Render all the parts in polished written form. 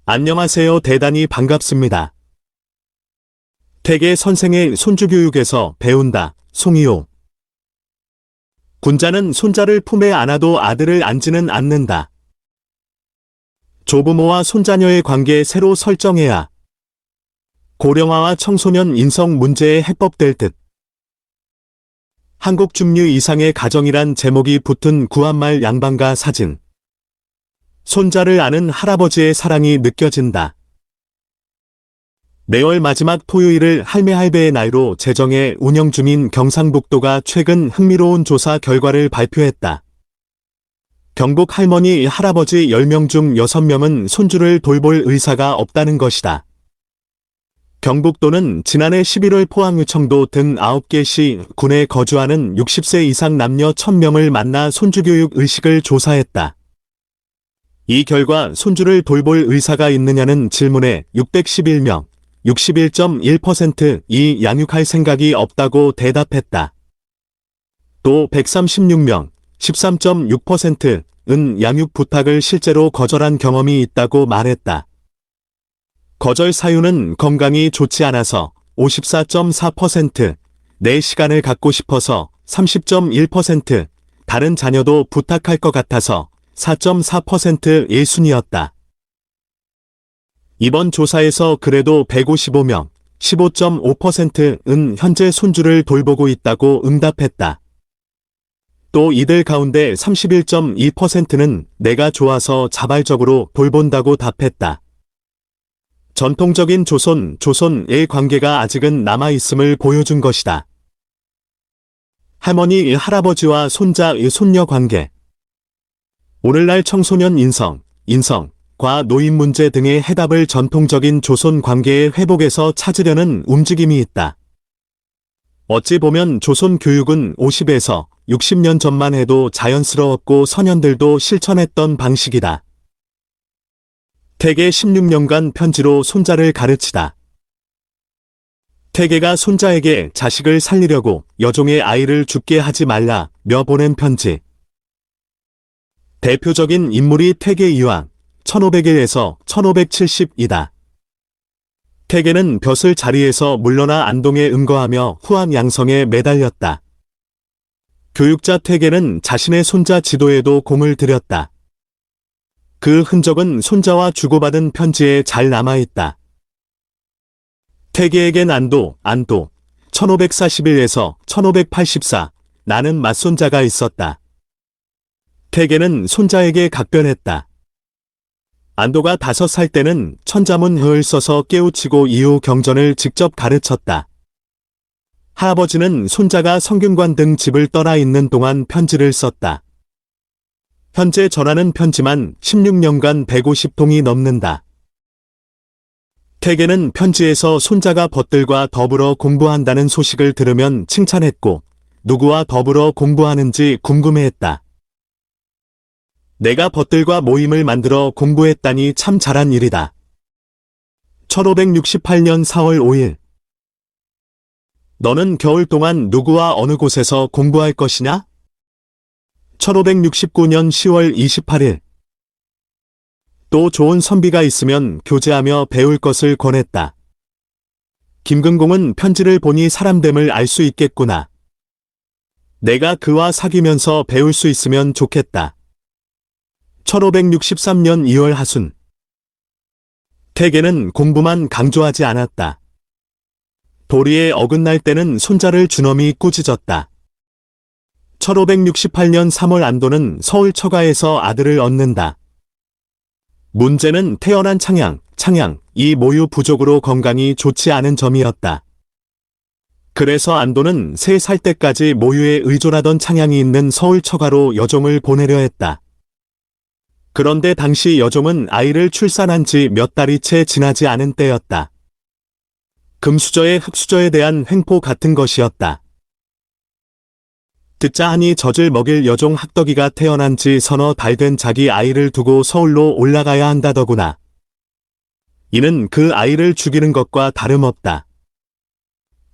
안녕하세요. 대단히 반갑습니다. 태계 선생의 손주교육에서 배운다. 송이호. 군자는 손자를 품에 안아도 아들을 안지는 않는다. 조부모와 손자녀의 관계 새로 설정해야 고령화와 청소년 인성 문제에 해법될 듯. 한국 중류 이상의 가정이란 제목이 붙은 구한말 양반가 사진. 손자를 아는 할아버지의 사랑이 느껴진다. 매월 마지막 토요일을 할매할배의 날로 제정해 운영 중인 경상북도가 최근 흥미로운 조사 결과를 발표했다. 경북 할머니 할아버지 10명 중 6명은 손주를 돌볼 의사가 없다는 것이다. 경북도는 지난해 11월 포항의청도 등 9개 시, 군에 거주하는 60세 이상 남녀 1000명을 만나 손주교육 의식을 조사했다. 이 결과 손주를 돌볼 의사가 있느냐는 질문에 611명, 61.1%이 양육할 생각이 없다고 대답했다. 또 136명, 13.6%은 양육 부탁을 실제로 거절한 경험이 있다고 말했다. 거절 사유는 건강이 좋지 않아서 54.4%, 내 시간을 갖고 싶어서 30.1%, 다른 자녀도 부탁할 것 같아서 4.4%의 순이었다. 이번 조사에서 그래도 155명, 15.5%는 현재 손주를 돌보고 있다고 응답했다. 또 이들 가운데 31.2%는 내가 좋아서 자발적으로 돌본다고 답했다. 전통적인 조손의 관계가 아직은 남아있음을 보여준 것이다. 할머니, 할아버지와 손자의 손녀 관계. 오늘날 청소년 인성과 노인 문제 등의 해답을 전통적인 조손 관계의 회복에서 찾으려는 움직임이 있다. 어찌 보면 조손 교육은 50에서 60년 전만 해도 자연스러웠고 선현들도 실천했던 방식이다. 태계 16년간 편지로 손자를 가르치다. 태계가 손자에게 자식을 살리려고 여종의 아이를 죽게 하지 말라며 보낸 편지. 대표적인 인물이 태계 이황, 1501에서 1570이다. 태계는 벼슬 자리에서 물러나 안동에 응거하며 후한 양성에 매달렸다. 교육자 태계는 자신의 손자 지도에도 공을 들였다. 그 흔적은 손자와 주고받은 편지에 잘 남아있다. 태계에겐 안도, 1541에서 1584, 나는 맞손자가 있었다. 태계는 손자에게 각변했다. 안도가 5살 때는 천자문허을 써서 깨우치고 이후 경전을 직접 가르쳤다. 할아버지는 손자가 성균관 등 집을 떠나 있는 동안 편지를 썼다. 현재 전하는 편지만 16년간 150통이 넘는다. 태계는 편지에서 손자가 벗들과 더불어 공부한다는 소식을 들으면 칭찬했고 누구와 더불어 공부하는지 궁금해했다. 내가 벗들과 모임을 만들어 공부했다니 참 잘한 일이다. 1568년 4월 5일. 너는 겨울 동안 누구와 어느 곳에서 공부할 것이냐? 1569년 10월 28일. 또 좋은 선비가 있으면 교제하며 배울 것을 권했다. 김근공은 편지를 보니 사람됨을 알 수 있겠구나. 내가 그와 사귀면서 배울 수 있으면 좋겠다. 1563년 2월 하순. 태계는 공부만 강조하지 않았다. 도리에 어긋날 때는 손자를 주넘이 꾸짖었다. 1568년 3월 안도는 서울 처가에서 아들을 얻는다. 문제는 태어난 창양이 모유 부족으로 건강이 좋지 않은 점이었다. 그래서 안도는 3살 때까지 모유에 의존하던 창양이 있는 서울 처가로 여종을 보내려 했다. 그런데 당시 여종은 아이를 출산한 지 몇 달이 채 지나지 않은 때였다. 금수저의 흙수저에 대한 횡포 같은 것이었다. 듣자 하니 젖을 먹일 여종 학덕이가 태어난 지 서너 달 된 자기 아이를 두고 서울로 올라가야 한다더구나. 이는 그 아이를 죽이는 것과 다름없다.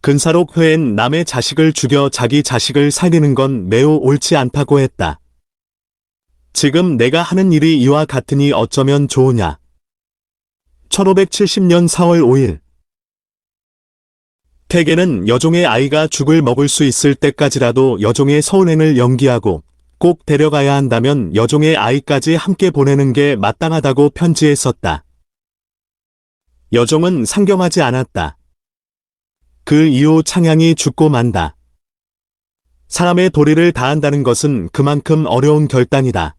근사록 회엔 남의 자식을 죽여 자기 자식을 살리는 건 매우 옳지 않다고 했다. 지금 내가 하는 일이 이와 같으니 어쩌면 좋으냐. 1570년 4월 5일. 태계는 여종의 아이가 죽을 먹을 수 있을 때까지라도 여종의 서운행을 연기하고 꼭 데려가야 한다면 여종의 아이까지 함께 보내는 게 마땅하다고 편지에 썼다. 여종은 상경하지 않았다. 그 이후 창향이 죽고 만다. 사람의 도리를 다한다는 것은 그만큼 어려운 결단이다.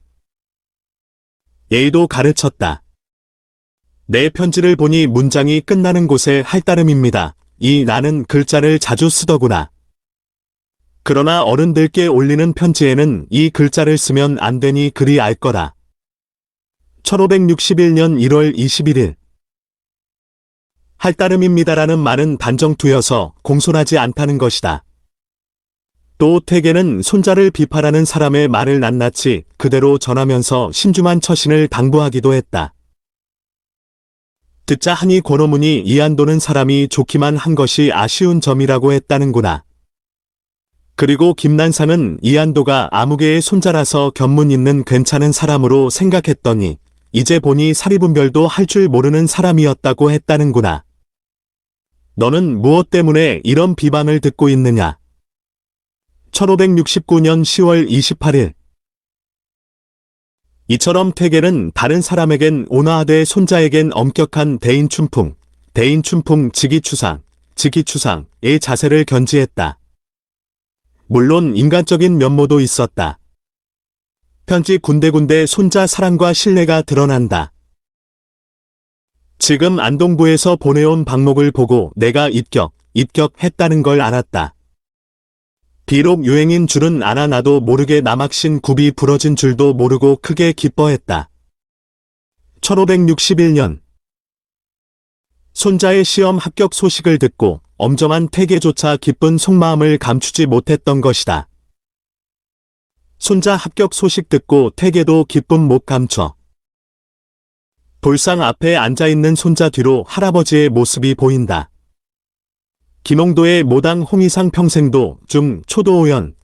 예의도 가르쳤다. 내 편지를 보니 문장이 끝나는 곳에 할 따름입니다. 이 나는 글자를 자주 쓰더구나. 그러나 어른들께 올리는 편지에는 이 글자를 쓰면 안 되니 그리 알 거라. 1561년 1월 21일. 할 따름입니다라는 말은 단정투여서 공손하지 않다는 것이다. 또 태계는 손자를 비판하는 사람의 말을 낱낱이 그대로 전하면서 신중한 처신을 당부하기도 했다. 듣자 하니 권어문이 이안도는 사람이 좋기만 한 것이 아쉬운 점이라고 했다는구나. 그리고 김난상은 이안도가 아무개의 손자라서 견문 있는 괜찮은 사람으로 생각했더니 이제 보니 사리분별도 할 줄 모르는 사람이었다고 했다는구나. 너는 무엇 때문에 이런 비방을 듣고 있느냐? 1569년 10월 28일. 이처럼 태계는 다른 사람에겐 온화하되 손자에겐 엄격한 대인춘풍, 직이추상의 자세를 견지했다. 물론 인간적인 면모도 있었다. 편지 군데군데 손자 사랑과 신뢰가 드러난다. 지금 안동부에서 보내온 방목을 보고 내가 입격했다는 걸 알았다. 비록 유행인 줄은 아나 나도 모르게 남학신 굽이 부러진 줄도 모르고 크게 기뻐했다. 1561년. 손자의 시험 합격 소식을 듣고 엄정한 태계조차 기쁜 속마음을 감추지 못했던 것이다. 손자 합격 소식 듣고 태계도 기쁨 못 감춰. 볼상 앞에 앉아있는 손자 뒤로 할아버지의 모습이 보인다. 김홍도의 모당 홍의상 평생도 초도호연.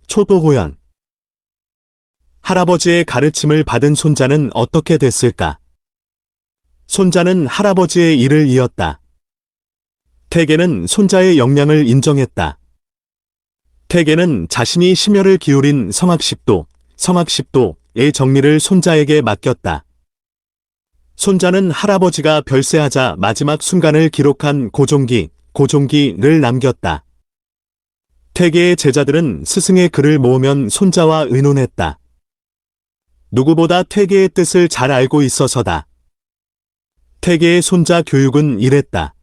할아버지의 가르침을 받은 손자는 어떻게 됐을까? 손자는 할아버지의 일을 이었다. 태계는 손자의 역량을 인정했다. 태계는 자신이 심혈을 기울인 성학십도의 정리를 손자에게 맡겼다. 손자는 할아버지가 별세하자 마지막 순간을 기록한 고종기를 남겼다. 태계의 제자들은 스승의 글을 모으면 손자와 의논했다. 누구보다 태계의 뜻을 잘 알고 있어서다. 태계의 손자 교육은 이랬다.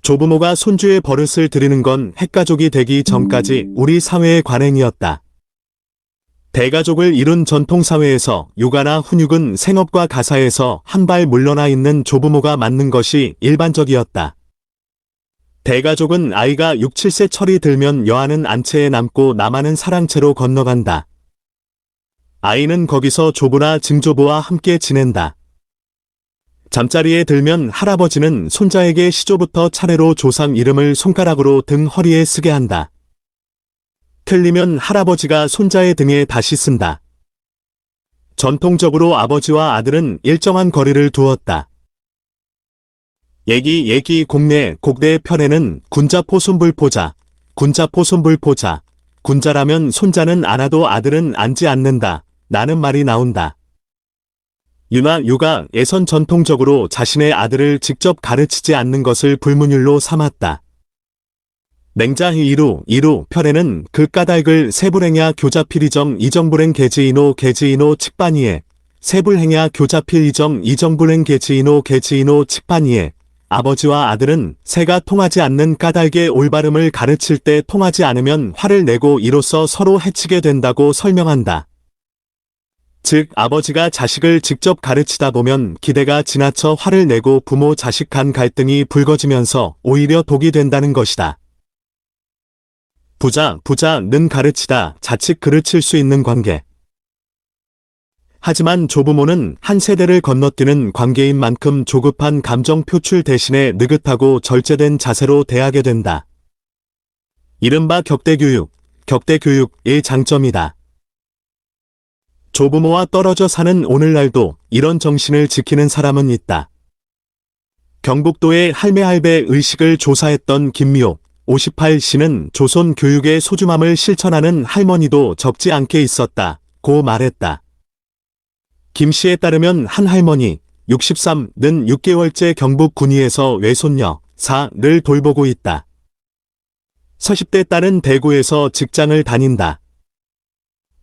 조부모가 손주의 버릇을 들이는 건 핵가족이 되기 전까지 우리 사회의 관행이었다. 대가족을 이룬 전통사회에서 육아나 훈육은 생업과 가사에서 한 발 물러나 있는 조부모가 맡는 것이 일반적이었다. 대가족은 아이가 6, 7세 철이 들면 여아는 안채에 남고 남아는 사랑채로 건너간다. 아이는 거기서 조부나 증조부와 함께 지낸다. 잠자리에 들면 할아버지는 손자에게 시조부터 차례로 조상 이름을 손가락으로 등 허리에 쓰게 한다. 틀리면 할아버지가 손자의 등에 다시 쓴다. 전통적으로 아버지와 아들은 일정한 거리를 두었다. 얘기 곡내 편에는 군자라면 손자는 안아도 아들은 앉지 않는다 라는 말이 나온다. 육아에선 전통적으로 자신의 아들을 직접 가르치지 않는 것을 불문율로 삼았다. 냉자 이루 편에는 그 까닭을 세불행야 교자필이정 이정불행 개지이노 칙반이에 세불행야 교자필 이정불행 개지이노 칙반이에 아버지와 아들은 새가 통하지 않는 까닭의 올바름을 가르칠 때 통하지 않으면 화를 내고 이로써 서로 해치게 된다고 설명한다. 즉 아버지가 자식을 직접 가르치다 보면 기대가 지나쳐 화를 내고 부모 자식 간 갈등이 불거지면서 오히려 독이 된다는 것이다. 부자는 가르치다 자칫 그르칠 수 있는 관계. 하지만 조부모는 한 세대를 건너뛰는 관계인 만큼 조급한 감정 표출 대신에 느긋하고 절제된 자세로 대하게 된다. 이른바 격대교육의 장점이다. 조부모와 떨어져 사는 오늘날도 이런 정신을 지키는 사람은 있다. 경북도의 할매할배 의식을 조사했던 김미옥 58씨는 조선 교육의 소중함을 실천하는 할머니도 적지 않게 있었다, 고 말했다. 김 씨에 따르면 한 할머니 63는 6개월째 경북 군위에서 외손녀 4를 돌보고 있다. 40대 딸은 대구에서 직장을 다닌다.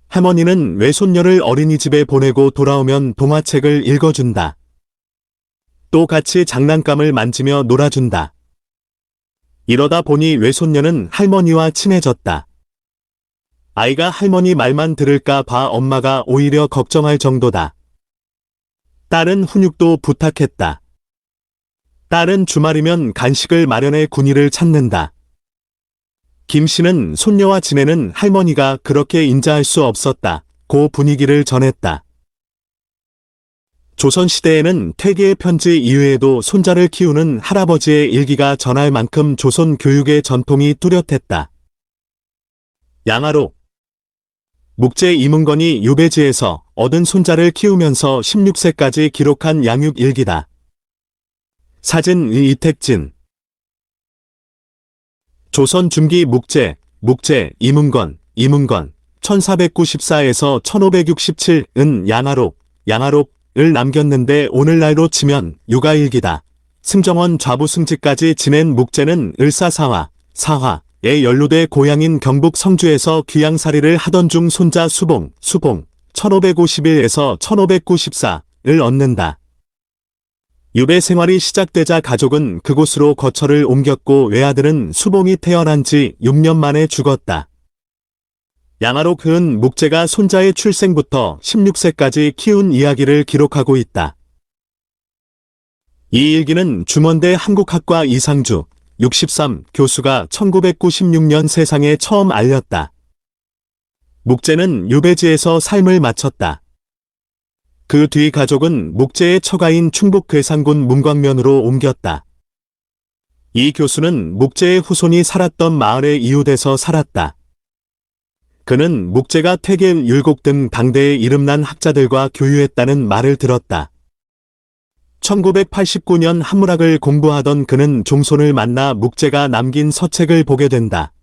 할머니는 외손녀를 어린이집에 보내고 돌아오면 동화책을 읽어준다. 또 같이 장난감을 만지며 놀아준다. 이러다 보니 외손녀는 할머니와 친해졌다. 아이가 할머니 말만 들을까 봐 엄마가 오히려 걱정할 정도다. 딸은 훈육도 부탁했다. 딸은 주말이면 간식을 마련해 군이를 찾는다. 김 씨는 손녀와 지내는 할머니가 그렇게 인자할 수 없었다, 고 분위기를 전했다. 조선시대에는 퇴계의 편지 이외에도 손자를 키우는 할아버지의 일기가 전할 만큼 조선 교육의 전통이 뚜렷했다. 양아록 묵제 이문건이 유배지에서 얻은 손자를 키우면서 16세까지 기록한 양육일기다. 사진 이택진 조선 중기 묵제 이문건 1494에서 1567은 양아록을 남겼는데 오늘날로 치면 육아일기다. 승정원 좌부승지까지 지낸 묵제는 사화에 연루돼 고향인 경북 성주에서 귀양살이를 하던 중 손자 수봉 1551에서 1594를 얻는다. 유배 생활이 시작되자 가족은 그곳으로 거처를 옮겼고 외아들은 수봉이 태어난 지 6년 만에 죽었다. 양아록은 묵제가 손자의 출생부터 16세까지 키운 이야기를 기록하고 있다. 이 일기는 중원대 한국학과 이상주 63 교수가 1996년 세상에 처음 알렸다. 묵제는 유배지에서 삶을 마쳤다. 그 뒤 가족은 묵제의 처가인 충북 괴산군 문광면으로 옮겼다. 이 교수는 묵제의 후손이 살았던 마을에 이웃에서 살았다. 그는 묵제가 퇴계 율곡 등 당대에 이름난 학자들과 교유했다는 말을 들었다. 1989년 한문학을 공부하던 그는 종손을 만나 묵제가 남긴 서책을 보게 된다.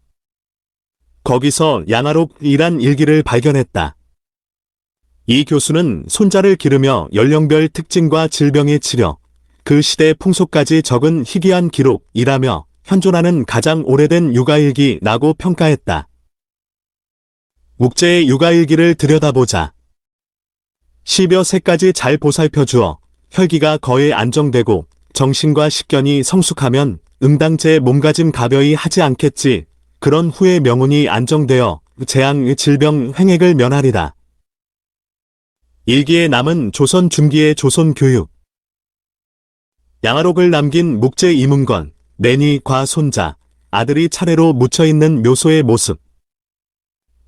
거기서 양아록이란 일기를 발견했다. 이 교수는 손자를 기르며 연령별 특징과 질병의 치료, 그 시대 풍속까지 적은 희귀한 기록이라며 현존하는 가장 오래된 육아일기라고 평가했다. 묵제의 육아일기를 들여다보자. 10여 세까지 잘 보살펴주어 혈기가 거의 안정되고 정신과 식견이 성숙하면 응당제 몸가짐 가벼이 하지 않겠지. 그런 후에 명운이 안정되어 재앙 질병 횡액을 면하리다. 일기에 남은 조선 중기의 조선 교육. 양아록을 남긴 묵제 이문건, 내니과 손자, 아들이 차례로 묻혀있는 묘소의 모습.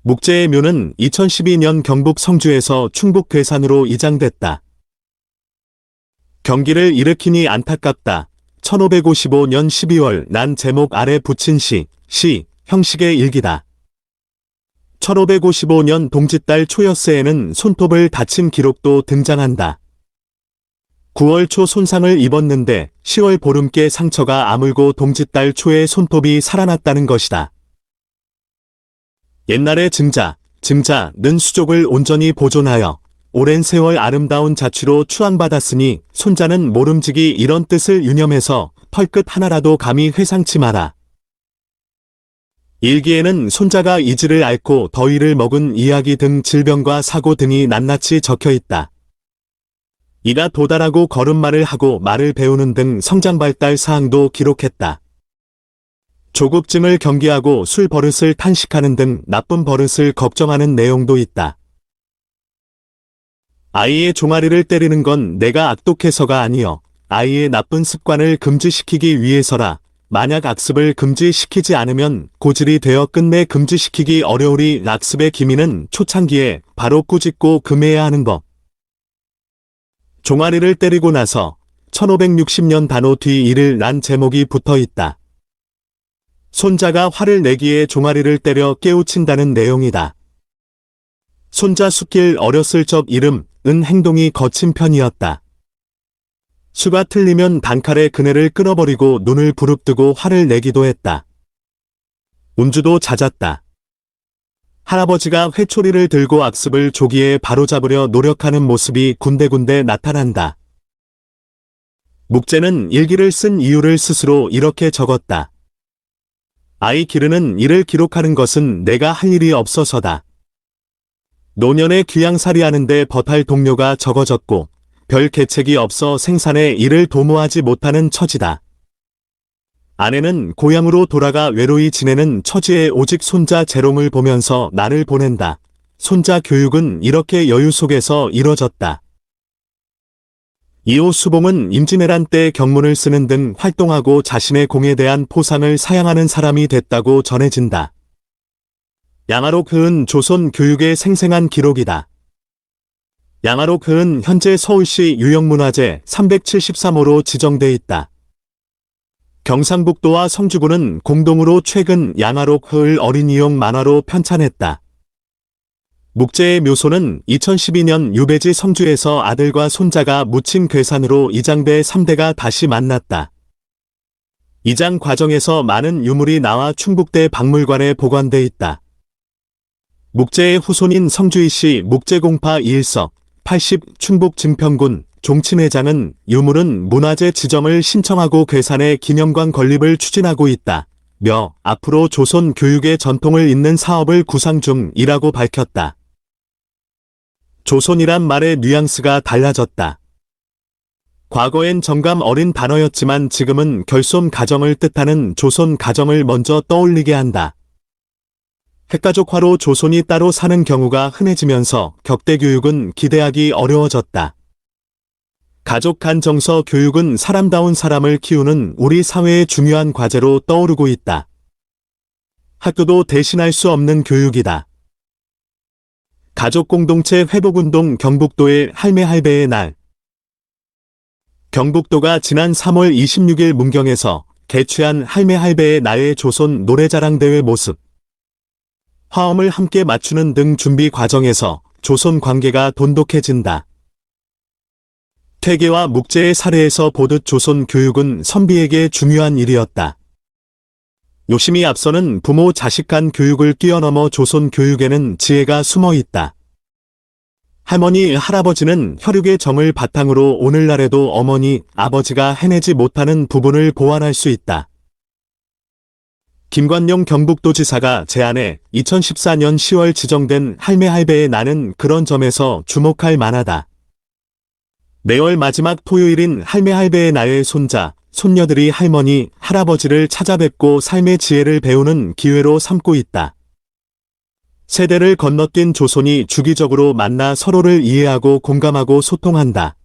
묵제의 묘는 2012년 경북 성주에서 충북 괴산으로 이장됐다. 경기를 일으키니 안타깝다. 1555년 12월 난 제목 아래 붙인 시 형식의 일기다. 1555년 동짓달 초여세에는 손톱을 다친 기록도 등장한다. 9월 초 손상을 입었는데 10월 보름께 상처가 아물고 동짓달 초에 손톱이 살아났다는 것이다. 옛날의 증자는 수족을 온전히 보존하여 오랜 세월 아름다운 자취로 추앙받았으니 손자는 모름지기 이런 뜻을 유념해서 펄끝 하나라도 감히 회상치 마라. 일기에는 손자가 이지를 앓고 더위를 먹은 이야기 등 질병과 사고 등이 낱낱이 적혀있다. 이가 도달하고 걸음마를 하고 말을 배우는 등 성장발달 사항도 기록했다. 조급증을 경계하고 술 버릇을 탄식하는 등 나쁜 버릇을 걱정하는 내용도 있다. 아이의 종아리를 때리는 건 내가 악독해서가 아니여 아이의 나쁜 습관을 금지시키기 위해서라. 만약 악습을 금지시키지 않으면 고질이 되어 끝내 금지시키기 어려우리. 악습의 기미는 초창기에 바로 꾸짖고 금해야 하는 법. 종아리를 때리고 나서 1560년 단오 뒤 일을 난 제목이 붙어있다. 손자가 화를 내기에 종아리를 때려 깨우친다는 내용이다. 손자 숫길 어렸을 적 이름은 행동이 거친 편이었다. 수가 틀리면 단칼에 그네를 끊어버리고 눈을 부릅뜨고 화를 내기도 했다. 운주도 잦았다. 할아버지가 회초리를 들고 악습을 조기에 바로잡으려 노력하는 모습이 군데군데 나타난다. 묵제는 일기를 쓴 이유를 스스로 이렇게 적었다. 아이 기르는 일을 기록하는 것은 내가 할 일이 없어서다. 노년에 귀양살이하는데 버탈 동료가 적어졌고 별 계책이 없어 생산에 일을 도모하지 못하는 처지다. 아내는 고향으로 돌아가 외로이 지내는 처지에 오직 손자 재롱을 보면서 나를 보낸다. 손자 교육은 이렇게 여유 속에서 이뤄졌다. 이호 수봉은 임진왜란 때 경문을 쓰는 등 활동하고 자신의 공에 대한 포상을 사양하는 사람이 됐다고 전해진다. 양아로 그은 조선 교육의 생생한 기록이다. 양아로 그은 현재 서울시 유형문화재 373호로 지정돼 있다. 경상북도와 성주군은 공동으로 최근 양아록 흐을 어린이용 만화로 편찬했다. 묵제의 묘소는 2012년 유배지 성주에서 아들과 손자가 묻힌 괴산으로 이장대 3대가 다시 만났다. 이장 과정에서 많은 유물이 나와 충북대 박물관에 보관돼 있다. 묵제의 후손인 성주이씨 묵제공파 이일석 80 충북 증평군 종친회장은 유물은 문화재 지정을 신청하고 괴산의 기념관 건립을 추진하고 있다. 앞으로 조선 교육의 전통을 잇는 사업을 구상 중이라고 밝혔다. 조선이란 말의 뉘앙스가 달라졌다. 과거엔 정감 어린 단어였지만 지금은 결손 가정을 뜻하는 조선 가정을 먼저 떠올리게 한다. 핵가족화로 조선이 따로 사는 경우가 흔해지면서 격대교육은 기대하기 어려워졌다. 가족 간 정서 교육은 사람다운 사람을 키우는 우리 사회의 중요한 과제로 떠오르고 있다. 학교도 대신할 수 없는 교육이다. 가족 공동체 회복운동 경북도의 할매 할배의 날. 경북도가 지난 3월 26일 문경에서 개최한 할매 할배의 날의 조선 노래자랑대회 모습. 화음을 함께 맞추는 등 준비 과정에서 조선 관계가 돈독해진다. 퇴계와 묵제의 사례에서 보듯 조선 교육은 선비에게 중요한 일이었다. 요심히 앞서는 부모 자식 간 교육을 뛰어넘어 조선 교육에는 지혜가 숨어 있다. 할머니, 할아버지는 혈육의 정을 바탕으로 오늘날에도 어머니, 아버지가 해내지 못하는 부분을 보완할 수 있다. 김관용 경북도지사가 제안해 2014년 10월 지정된 할매 할배의 날은 그런 점에서 주목할 만하다. 매월 마지막 토요일인 할매 할배의 날의 손자, 손녀들이 할머니, 할아버지를 찾아뵙고 삶의 지혜를 배우는 기회로 삼고 있다. 세대를 건너뛴 조손이 주기적으로 만나 서로를 이해하고 공감하고 소통한다.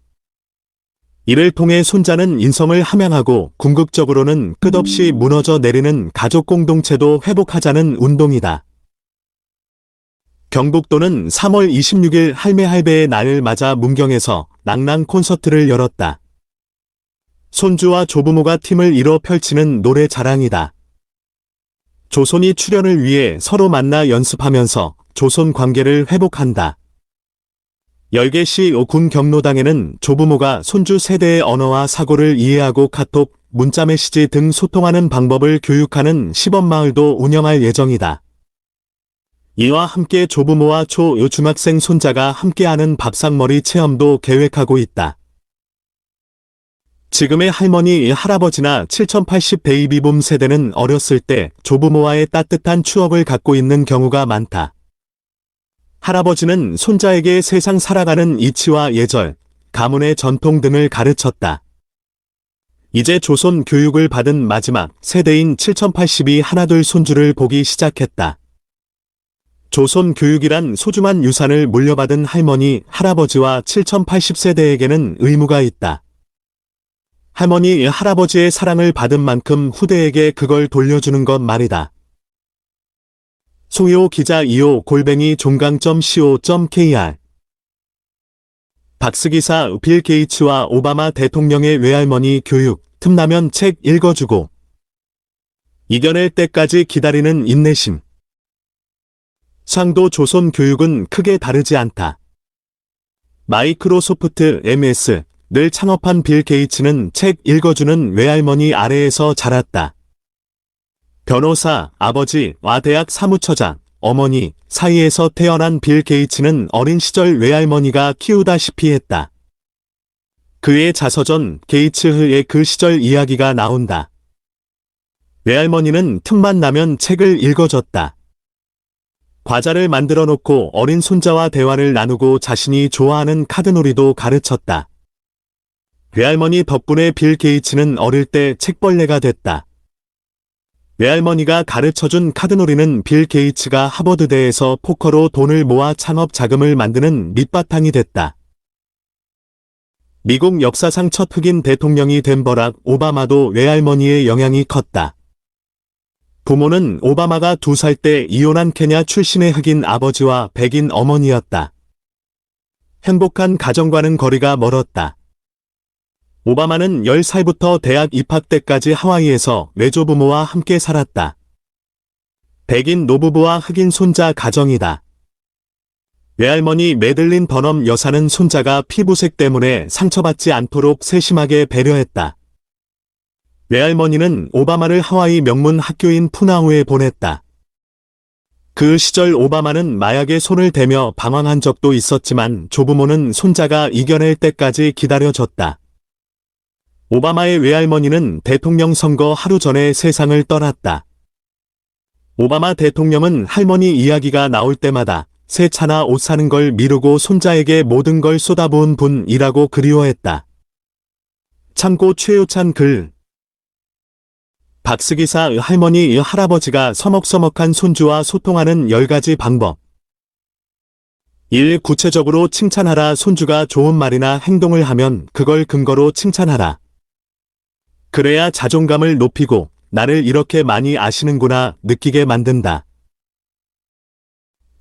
이를 통해 손자는 인성을 함양하고 궁극적으로는 끝없이 무너져 내리는 가족 공동체도 회복하자는 운동이다. 경북도는 3월 26일 할매 할배의 날을 맞아 문경에서 낭랑 콘서트를 열었다. 손주와 조부모가 팀을 이뤄 펼치는 노래 자랑이다. 조손이 출연을 위해 서로 만나 연습하면서 조손 관계를 회복한다. 열계시 군 경로당에는 조부모가 손주 세대의 언어와 사고를 이해하고 카톡, 문자 메시지 등 소통하는 방법을 교육하는 시범마을도 운영할 예정이다. 이와 함께 조부모와 중학생 손자가 함께하는 밥상머리 체험도 계획하고 있다. 지금의 할머니, 할아버지나 7080 베이비붐 세대는 어렸을 때 조부모와의 따뜻한 추억을 갖고 있는 경우가 많다. 할아버지는 손자에게 세상 살아가는 이치와 예절, 가문의 전통 등을 가르쳤다. 이제 조선 교육을 받은 마지막 세대인 7080이 하나둘 손주를 보기 시작했다. 조선 교육이란 소중한 유산을 물려받은 할머니, 할아버지와 7080세대에게는 의무가 있다. 할머니, 할아버지의 사랑을 받은 만큼 후대에게 그걸 돌려주는 것 말이다. 송희호 기자 25골뱅이 종강.co.kr 박스기사 빌 게이츠와 오바마 대통령의 외할머니 교육, 틈나면 책 읽어주고 이겨낼 때까지 기다리는 인내심. 상도 조선 교육은 크게 다르지 않다. 마이크로소프트 MS, 늘 창업한 빌 게이츠는 책 읽어주는 외할머니 아래에서 자랐다. 변호사, 아버지와 대학 사무처장, 어머니 사이에서 태어난 빌 게이츠는 어린 시절 외할머니가 키우다시피 했다. 그의 자서전 게이츠의 그 시절 이야기가 나온다. 외할머니는 틈만 나면 책을 읽어줬다. 과자를 만들어 놓고 어린 손자와 대화를 나누고 자신이 좋아하는 카드놀이도 가르쳤다. 외할머니 덕분에 빌 게이츠는 어릴 때 책벌레가 됐다. 외할머니가 가르쳐준 카드놀이는 빌 게이츠가 하버드대에서 포커로 돈을 모아 창업 자금을 만드는 밑바탕이 됐다. 미국 역사상 첫 흑인 대통령이 된 버락 오바마도 외할머니의 영향이 컸다. 부모는 오바마가 2살 때 이혼한 케냐 출신의 흑인 아버지와 백인 어머니였다. 행복한 가정과는 거리가 멀었다. 오바마는 10살부터 대학 입학 때까지 하와이에서 외조부모와 함께 살았다. 백인 노부부와 흑인 손자 가정이다. 외할머니 매들린 버넘 여사는 손자가 피부색 때문에 상처받지 않도록 세심하게 배려했다. 외할머니는 오바마를 하와이 명문 학교인 푸나우에 보냈다. 그 시절 오바마는 마약에 손을 대며 방황한 적도 있었지만 조부모는 손자가 이겨낼 때까지 기다려줬다. 오바마의 외할머니는 대통령 선거 하루 전에 세상을 떠났다. 오바마 대통령은 할머니 이야기가 나올 때마다 새 차나 옷 사는 걸 미루고 손자에게 모든 걸 쏟아부은 분이라고 그리워했다. 참고 최효찬 글. 박스기사 할머니 할아버지가 서먹서먹한 손주와 소통하는 10가지 방법. 1. 구체적으로 칭찬하라. 손주가 좋은 말이나 행동을 하면 그걸 근거로 칭찬하라. 그래야 자존감을 높이고 나를 이렇게 많이 아시는구나 느끼게 만든다.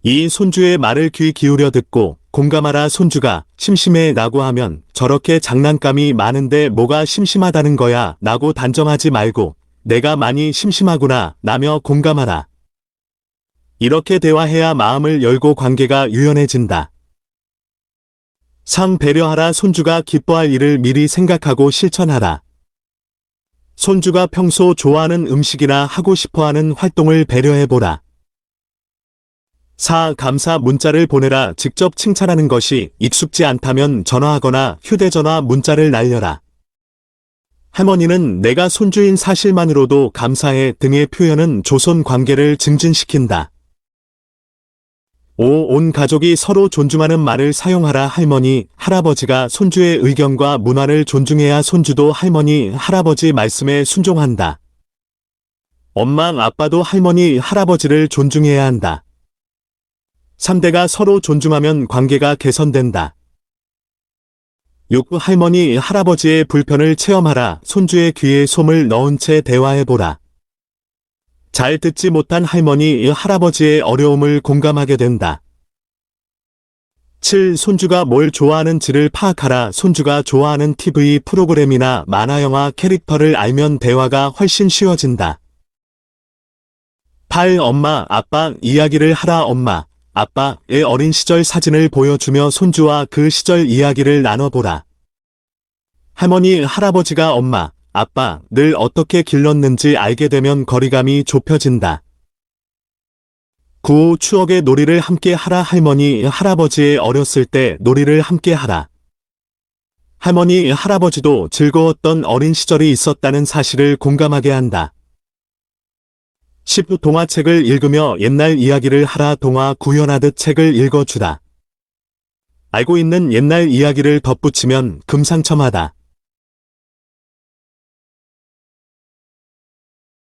2. 손주의 말을 귀 기울여 듣고 공감하라. 손주가 심심해 라고 하면 저렇게 장난감이 많은데 뭐가 심심하다는 거야 라고 단정하지 말고 내가 많이 심심하구나 라며 공감하라. 이렇게 대화해야 마음을 열고 관계가 유연해진다. 3. 배려하라. 손주가 기뻐할 일을 미리 생각하고 실천하라. 손주가 평소 좋아하는 음식이나 하고 싶어하는 활동을 배려해보라. 4. 감사 문자를 보내라. 직접 칭찬하는 것이 익숙지 않다면 전화하거나 휴대전화 문자를 날려라. 할머니는 내가 손주인 사실만으로도 감사해 등의 표현은 조손 관계를 증진시킨다. 5. 온 가족이 서로 존중하는 말을 사용하라. 할머니, 할아버지가 손주의 의견과 문화를 존중해야 손주도 할머니, 할아버지 말씀에 순종한다. 엄마, 아빠도 할머니, 할아버지를 존중해야 한다. 3대가 서로 존중하면 관계가 개선된다. 6. 할머니, 할아버지의 불편을 체험하라. 손주의 귀에 솜을 넣은 채 대화해보라. 잘 듣지 못한 할머니, 할아버지의 어려움을 공감하게 된다. 7. 손주가 뭘 좋아하는지를 파악하라. 손주가 좋아하는 TV 프로그램이나 만화 영화 캐릭터를 알면 대화가 훨씬 쉬워진다. 8. 엄마, 아빠 이야기를 하라. 엄마, 아빠의 어린 시절 사진을 보여주며 손주와 그 시절 이야기를 나눠보라. 할머니, 할아버지가 엄마, 아빠 늘 어떻게 길렀는지 알게 되면 거리감이 좁혀진다. 9. 추억의 놀이를 함께 하라. 할머니, 할아버지의 어렸을 때 놀이를 함께 하라. 할머니, 할아버지도 즐거웠던 어린 시절이 있었다는 사실을 공감하게 한다. 10. 동화책을 읽으며 옛날 이야기를 하라. 동화 구현하듯 책을 읽어주라. 알고 있는 옛날 이야기를 덧붙이면 금상첨화다.